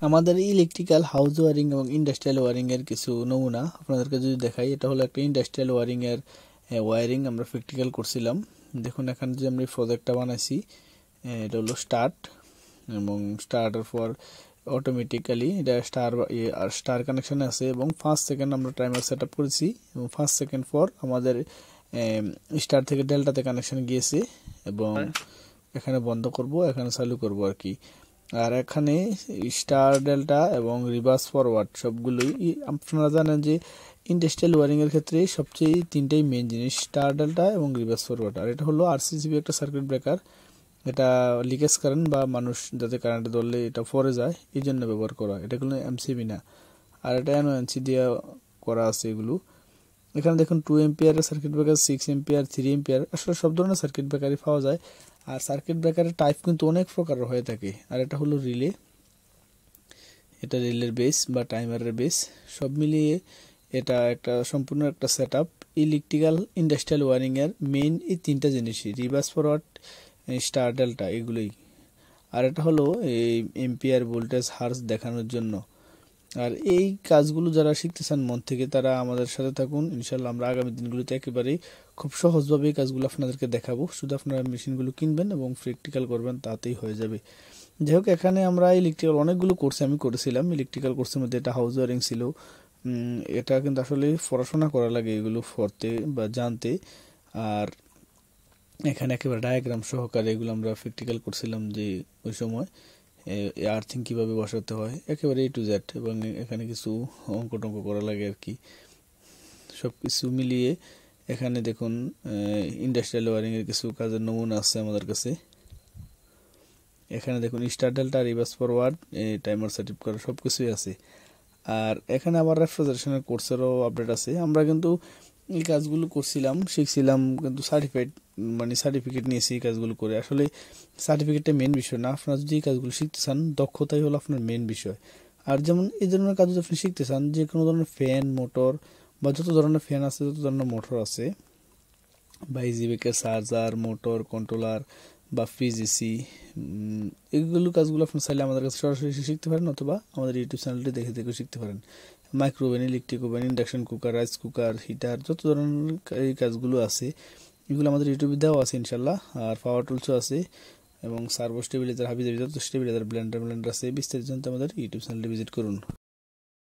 আমাদের electrical house wiring এবং industrial wiring এর কিছু নমুনা আপনাদেরকে যদি দেখাই, এটা হলো একটা ইন্ডাস্ট্রিয়াল ওয়ারিং এর ওয়ারিং আমরা প্র্যাকটিক্যাল করছিলাম। দেখুন এখানে যে আমরা প্রজেক্টটা বানাইছি, এটা হলো স্টার্ট, এবং স্টার্টের পর অটোমেটিক্যালি এটা স্টার কানেকশনে আছে এবং 5 সেকেন্ড আমরা টাইমার সেট আপ করেছি এবং 5 সেকেন্ড পর আমাদের স্টার থেকে ডেল্টাতে কানেকশন গিয়েছে এবং এখানে বন্ধ করব, এখানে চালু করব আর কি। আর এখানে স্টার ডেল্টা এবং রিভার্স ফরওয়ার্ড সবগুলোই আপনারা জানেন যে ইন্ডাস্ট্রিয়াল ওয়ারিং এর ক্ষেত্রে সবচেয়ে তিনটাই মেইন জিনিস, স্টার ডেল্টা এবং রিভার্স ফরওয়ার্ড। আর এটা হলো আরসিসিবি একটা সার্কিট ব্রেকার, এটা লিকেজ কারেন্ট বা মানুষ যাতে কারেন্টে ধরলে এটা পরে যায় এই জন্য ব্যবহার করা, এটা কোনো এমসিবি না। আর এটা এনওএনসি দিয়ে করা আছে এগুলো। এখানে দেখুন 2 এম্পিয়ারের সার্কিট ব্রেকার, 6 এম্পিয়ার, 3 এম্পিয়ার, আসলে সব ধরনের সার্কিট ব্রেকারই পাওয়া যায়। আর সার্কিট ব্রেকারের টাইপ কিন্তু অনেক প্রকার হয়ে থাকে। আর এটা হলো রিলে, এটা রিলের বেস বা টাইমারের বেস, সব মিলিয়ে এটা একটা সম্পূর্ণ একটা set up. Electrical industrial wiring এর মেইন এই তিনটা জিনিসই, রিভার্স ফরওয়ার্ড, স্টার ডেল্টা, এগুলোই। আর এটা হলো এই এম্পিয়ার ভোল্টেজ হার্জ দেখানোর জন্য। আর এই কাজগুলো যারা শিখতে চান মন থেকে তারা আমাদের সাথে থাকুন, ইনশাল্লাহ আমরা আগামী দিনগুলোতে একেবারেই খুব সহজভাবে এই কাজগুলো আপনাদেরকে দেখাবো। শুধু আপনারা মেশিনগুলো কিনবেন এবং প্র্যাকটিক্যাল করবেন, তাতেই হয়ে যাবে। যাই হোক, এখানে আমরা ইলেকট্রিক্যাল অনেকগুলো কোর্স আমি করেছিলাম। ইলেকট্রিক্যাল কোর্সের মধ্যে এটা হাউস ওয়ারিং ছিল। এটা কিন্তু আসলে পড়াশোনা করা লাগে এগুলো পড়তে বা জানতে। আর এখানে একেবারে ডায়াগ্রাম সহকারে এগুলো আমরা প্র্যাকটিক্যাল করছিলাম, যে ওই সময় আর্থিং কিভাবে বসাতে হয় একেবারে A to Z, এবং এখানে কিছু অঙ্ক টঙ্ক করা লাগে আর কি। সব কিছু মিলিয়ে এখানে দেখুন ইন্ডাস্ট্রিয়াল ওয়ারিং এর কিছু কাজের নমুনা আছে আমাদের কাছে। এখানে দেখুন star delta, reverse forward, timer set up করা সব কিছুই আছে। আর এখানে আবার রেফ্রিজারেশনের কোর্সেরও আপডেট আছে। আমরা কিন্তু এই কাজগুলো করছিলাম, শিখছিলাম, কিন্তু সার্টিফিকেট নিয়েছি এই কাজগুলো করে। আসলে সার্টিফিকেটটা মেন বিষয় না, আপনারা যদি এই কাজগুলো শিখতে চান দক্ষতাই হলো আপনার মেন বিষয়। আর যেমন এই ধরনের কাজ যদি আপনি শিখতে চান, যে কোনো ধরনের ফ্যান, মোটর, বা যত ধরনের ফ্যান আছে, যত ধরনের মোটর আছে, বা easy breaker, charger, motor controller, বা ফ্রিজ, এসি, এগুলো কাজগুলো আপনি চাইলে আমাদের কাছে সরাসরি শিখতে পারেন, অথবা আমাদের ইউটিউব চ্যানেলটি দেখে দেখে শিখতে পারেন। Micro oven, electric oven, induction cooker, rice cooker, heater, যত ধরনের এই কাজগুলো আছে এগুলো আমাদের ইউটিউবে দেওয়া আছে ইনশাল্লাহ। আর পাওয়ার টুলসও আছে, এবং সার্ভো স্টেবিলাইজার, হাবি জাবি যত স্টেবিলাইজার, ব্লেন্ডার আছে। বিস্তারিত জানতে আমাদের ইউটিউব চ্যানেলটি ভিজিট করুন।